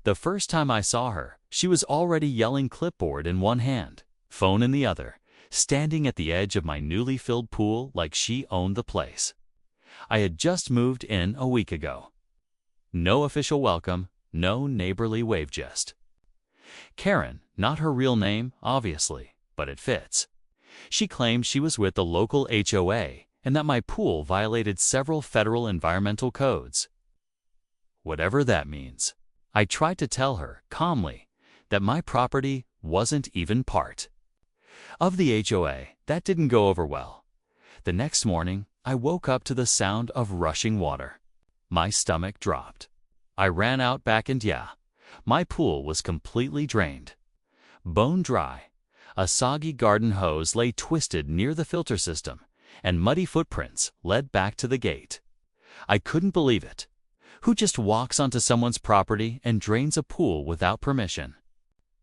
The first time I saw her, she was already yelling clipboard in one hand, phone in the other, standing at the edge of my newly filled pool like she owned the place. I had just moved in a week ago. No official welcome, no neighborly wave gist. Karen, not her real name, obviously, but it fits. She claimed she was with the local HOA and that my pool violated several federal environmental codes. Whatever that means. I tried to tell her, calmly, that my property wasn't even part of the HOA. That didn't go over well. The next morning, I woke up to the sound of rushing water. My stomach dropped. I ran out back and my pool was completely drained. Bone dry. A soggy garden hose lay twisted near the filter system, and muddy footprints led back to the gate. I couldn't believe it. Who just walks onto someone's property and drains a pool without permission?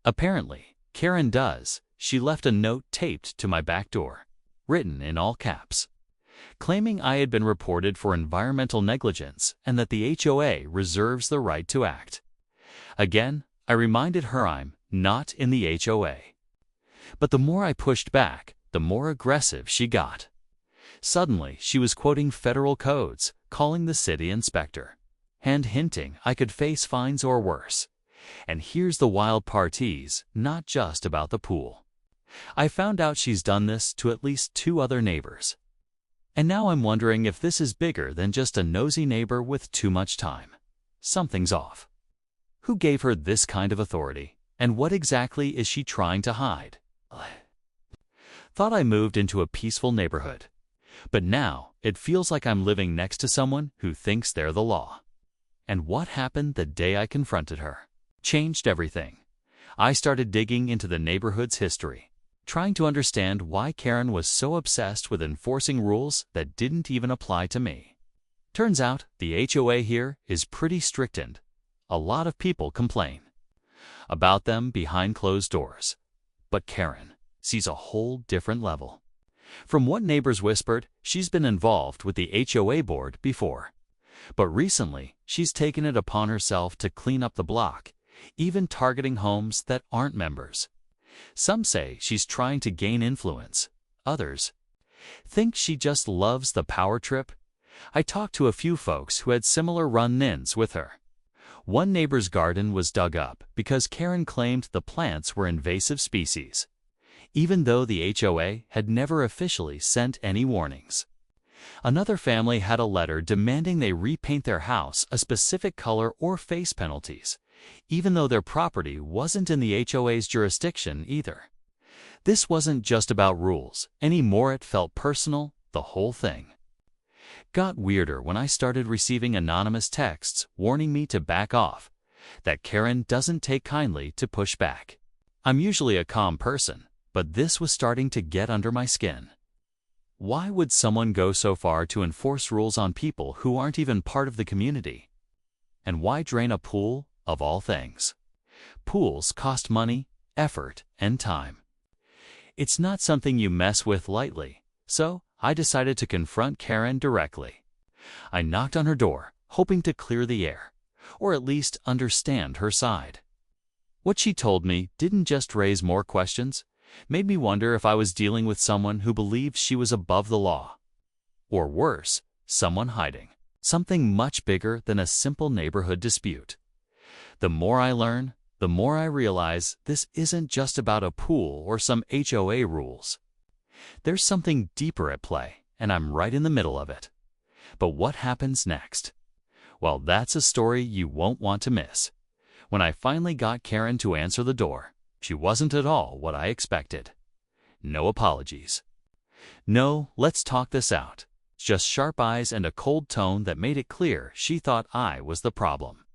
Apparently, Karen does. She left a note taped to my back door, written in all caps, claiming I had been reported for environmental negligence and that the HOA reserves the right to act. Again, I reminded her I'm not in the HOA. But the more I pushed back, the more aggressive she got. Suddenly, she was quoting federal codes, calling the city inspector, and hinting I could face fines or worse. And here's the wild part, not just about the pool. I found out she's done this to at least 2 other neighbors. And now I'm wondering if this is bigger than just a nosy neighbor with too much time. Something's off. Who gave her this kind of authority, and what exactly is she trying to hide? Thought I moved into a peaceful neighborhood, but now it feels like I'm living next to someone who thinks they're the law. And what happened the day I confronted her changed everything. I started digging into the neighborhood's history, trying to understand why Karen was so obsessed with enforcing rules that didn't even apply to me. Turns out the HOA here is pretty strict and a lot of people complain about them behind closed doors. But Karen sees a whole different level. From what neighbors whispered, she's been involved with the HOA board before. But recently, she's taken it upon herself to clean up the block, even targeting homes that aren't members. Some say she's trying to gain influence. Others think she just loves the power trip. I talked to a few folks who had similar run-ins with her. One neighbor's garden was dug up because Karen claimed the plants were invasive species, even though the HOA had never officially sent any warnings. Another family had a letter demanding they repaint their house a specific color or face penalties, even though their property wasn't in the HOA's jurisdiction either. This wasn't just about rules. Anymore, it felt personal, the whole thing. Got weirder when I started receiving anonymous texts warning me to back off, that Karen doesn't take kindly to push back. I'm usually a calm person, but this was starting to get under my skin. Why would someone go so far to enforce rules on people who aren't even part of the community? And why drain a pool, of all things? Pools cost money, effort, and time. It's not something you mess with lightly, so I decided to confront Karen directly. I knocked on her door, hoping to clear the air, or at least understand her side. What she told me didn't just raise more questions, made me wonder if I was dealing with someone who believed she was above the law. Or worse, someone hiding something much bigger than a simple neighborhood dispute. The more I learn, the more I realize this isn't just about a pool or some HOA rules. There's something deeper at play, and I'm right in the middle of it. But what happens next? Well, that's a story you won't want to miss. When I finally got Karen to answer the door, she wasn't at all what I expected. No apologies. No, let's talk this out. Just sharp eyes and a cold tone that made it clear she thought I was the problem.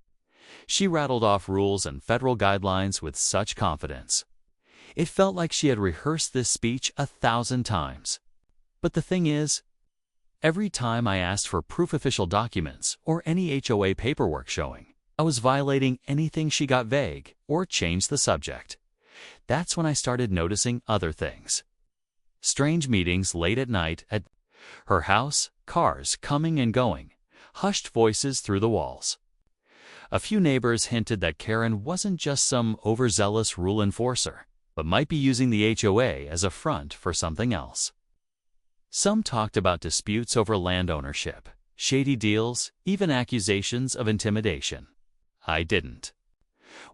She rattled off rules and federal guidelines with such confidence. It felt like she had rehearsed this speech 1,000 times. But the thing is, every time I asked for proof official documents or any HOA paperwork showing I was violating anything, she got vague or changed the subject. That's when I started noticing other things. Strange meetings late at night at her house, cars coming and going, hushed voices through the walls. A few neighbors hinted that Karen wasn't just some overzealous rule enforcer, but might be using the HOA as a front for something else. Some talked about disputes over land ownership, shady deals, even accusations of intimidation. I didn't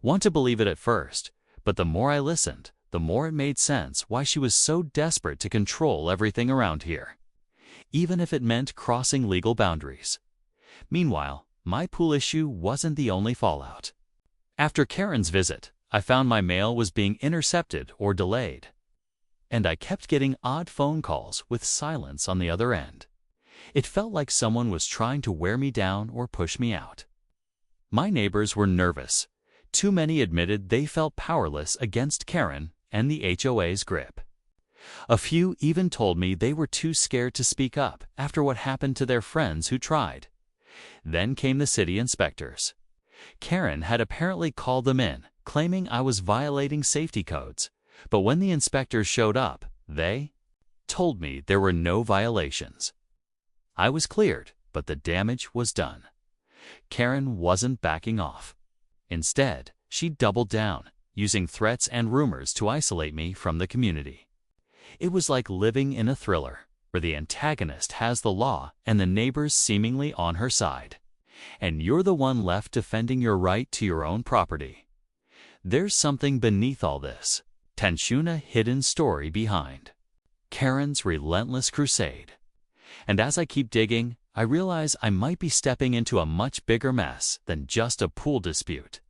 want to believe it at first, but the more I listened, the more it made sense why she was so desperate to control everything around here, even if it meant crossing legal boundaries. Meanwhile, my pool issue wasn't the only fallout. After Karen's visit, I found my mail was being intercepted or delayed, and I kept getting odd phone calls with silence on the other end. It felt like someone was trying to wear me down or push me out. My neighbors were nervous. Too many admitted they felt powerless against Karen and the HOA's grip. A few even told me they were too scared to speak up after what happened to their friends who tried. Then came the city inspectors. Karen had apparently called them in, claiming I was violating safety codes. But when the inspectors showed up, they told me there were no violations. I was cleared, but the damage was done. Karen wasn't backing off. Instead, she doubled down, using threats and rumors to isolate me from the community. It was like living in a thriller, where the antagonist has the law and the neighbors seemingly on her side, and you're the one left defending your right to your own property. There's something beneath all this. A hidden story behind Karen's relentless crusade. And as I keep digging, I realize I might be stepping into a much bigger mess than just a pool dispute.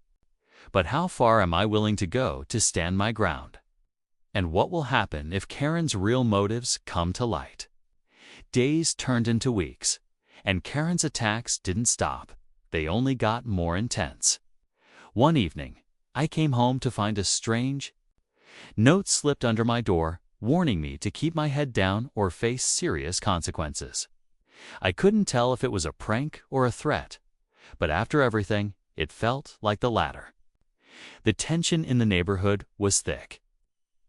But how far am I willing to go to stand my ground? And what will happen if Karen's real motives come to light? Days turned into weeks, and Karen's attacks didn't stop. They only got more intense. One evening, I came home to find a strange note slipped under my door, warning me to keep my head down or face serious consequences. I couldn't tell if it was a prank or a threat, but after everything, it felt like the latter. The tension in the neighborhood was thick,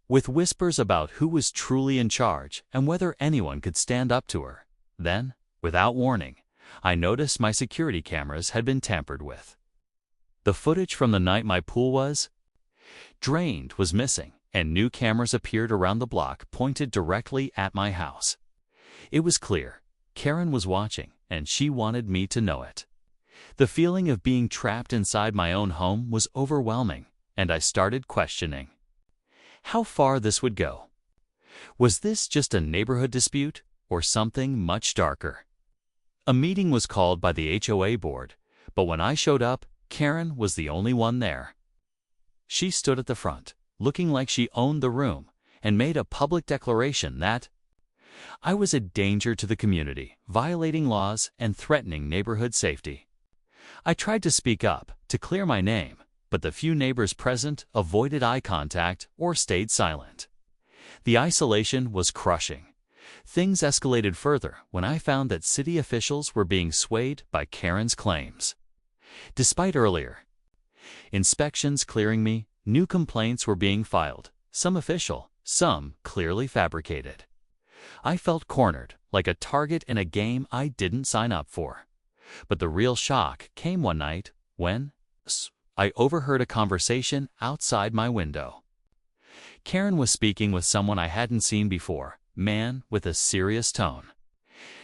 with whispers about who was truly in charge and whether anyone could stand up to her. Then, without warning, I noticed my security cameras had been tampered with. The footage from the night my pool was drained was missing, and new cameras appeared around the block pointed directly at my house. It was clear Karen was watching, and she wanted me to know it. The feeling of being trapped inside my own home was overwhelming, and I started questioning how far this would go. Was this just a neighborhood dispute, or something much darker? A meeting was called by the HOA board, but when I showed up, Karen was the only one there. She stood at the front, looking like she owned the room, and made a public declaration that I was a danger to the community, violating laws and threatening neighborhood safety. I tried to speak up, to clear my name, but the few neighbors present avoided eye contact or stayed silent. The isolation was crushing. Things escalated further when I found that city officials were being swayed by Karen's claims. Despite earlier inspections clearing me, new complaints were being filed, some official, some clearly fabricated. I felt cornered, like a target in a game I didn't sign up for. But the real shock came one night when I overheard a conversation outside my window. Karen was speaking with someone I hadn't seen before, man with a serious tone,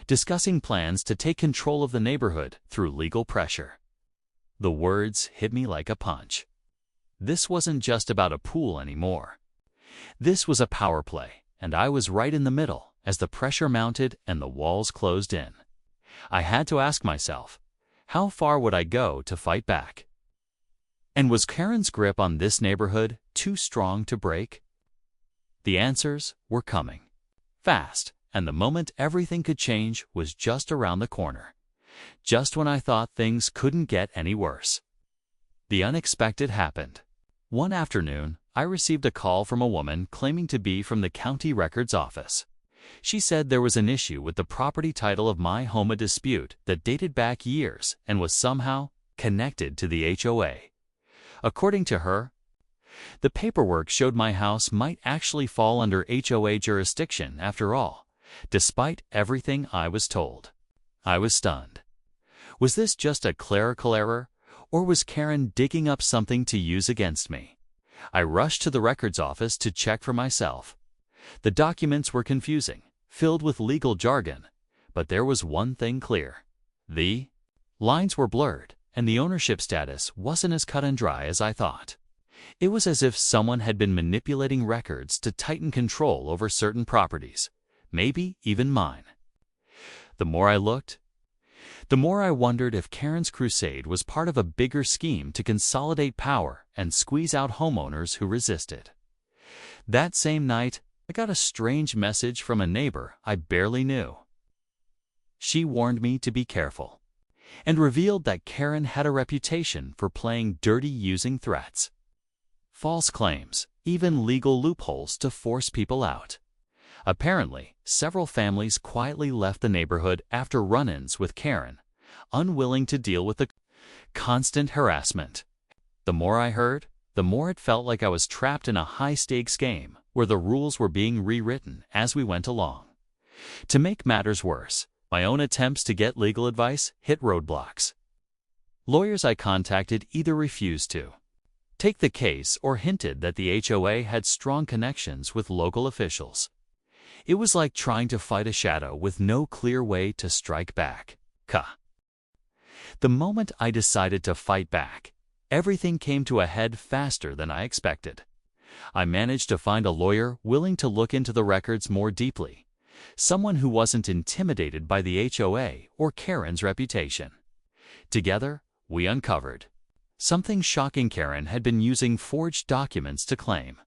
discussing plans to take control of the neighborhood through legal pressure. The words hit me like a punch. This wasn't just about a pool anymore. This was a power play, and I was right in the middle as the pressure mounted and the walls closed in. I had to ask myself, how far would I go to fight back? And was Karen's grip on this neighborhood too strong to break? The answers were coming, fast, and the moment everything could change was just around the corner, just when I thought things couldn't get any worse. The unexpected happened. One afternoon, I received a call from a woman claiming to be from the county records office. She said there was an issue with the property title of my home, a dispute that dated back years and was somehow connected to the HOA. According to her, the paperwork showed my house might actually fall under HOA jurisdiction after all, despite everything I was told. I was stunned. Was this just a clerical error, Or was Karen digging up something to use against me? I rushed to the records office to check for myself. The documents were confusing, filled with legal jargon, but there was one thing clear. The lines were blurred, and the ownership status wasn't as cut and dry as I thought. It was as if someone had been manipulating records to tighten control over certain properties, maybe even mine. The more I looked, the more I wondered if Karen's crusade was part of a bigger scheme to consolidate power and squeeze out homeowners who resisted. That same night, I got a strange message from a neighbor I barely knew. She warned me to be careful, and revealed that Karen had a reputation for playing dirty using threats, false claims, even legal loopholes to force people out. Apparently, several families quietly left the neighborhood after run-ins with Karen, unwilling to deal with the constant harassment. The more I heard, the more it felt like I was trapped in a high-stakes game where the rules were being rewritten as we went along. To make matters worse, my own attempts to get legal advice hit roadblocks. Lawyers I contacted either refused to take the case or hinted that the HOA had strong connections with local officials. It was like trying to fight a shadow with no clear way to strike back. The moment I decided to fight back, everything came to a head faster than I expected. I managed to find a lawyer willing to look into the records more deeply, someone who wasn't intimidated by the HOA or Karen's reputation. Together, we uncovered something shocking. Karen had been using forged documents to claim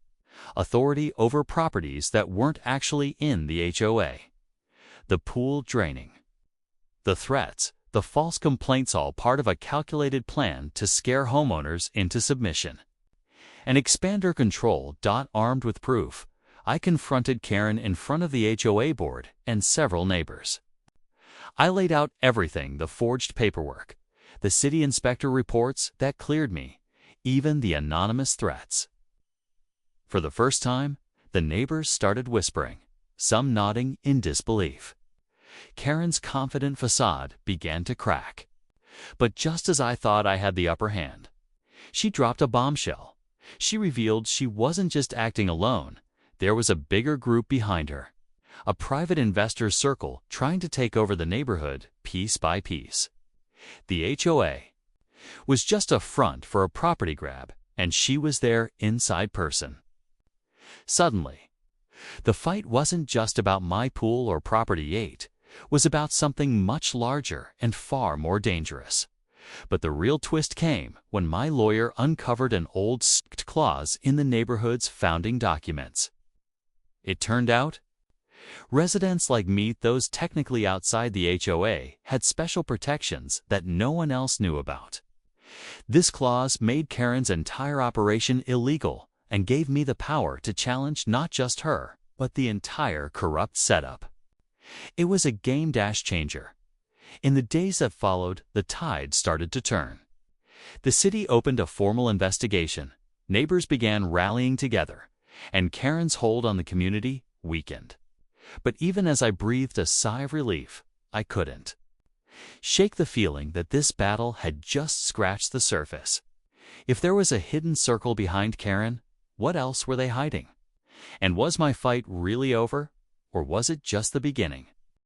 authority over properties that weren't actually in the HOA. The pool draining, the threats, the false complaints, all part of a calculated plan to scare homeowners into submission and expand her control. Armed with proof, I confronted Karen in front of the HOA board and several neighbors. I laid out everything: the forged paperwork, the city inspector reports that cleared me, even the anonymous threats. For the first time, the neighbors started whispering, some nodding in disbelief. Karen's confident facade began to crack. But just as I thought I had the upper hand, she dropped a bombshell. She revealed she wasn't just acting alone. There was a bigger group behind her, a private investor circle trying to take over the neighborhood piece by piece. The HOA was just a front for a property grab, and she was their inside person. Suddenly, the fight wasn't just about my pool or Property 8, was about something much larger and far more dangerous. But the real twist came when my lawyer uncovered an old clause in the neighborhood's founding documents. It turned out, residents like me, those technically outside the HOA, had special protections that no one else knew about. This clause made Karen's entire operation illegal and gave me the power to challenge not just her, but the entire corrupt setup. It was a game changer. In the days that followed, the tide started to turn. The city opened a formal investigation, neighbors began rallying together, and Karen's hold on the community weakened. But even as I breathed a sigh of relief, I couldn't shake the feeling that this battle had just scratched the surface. If there was a hidden circle behind Karen, what else were they hiding? And was my fight really over, or was it just the beginning?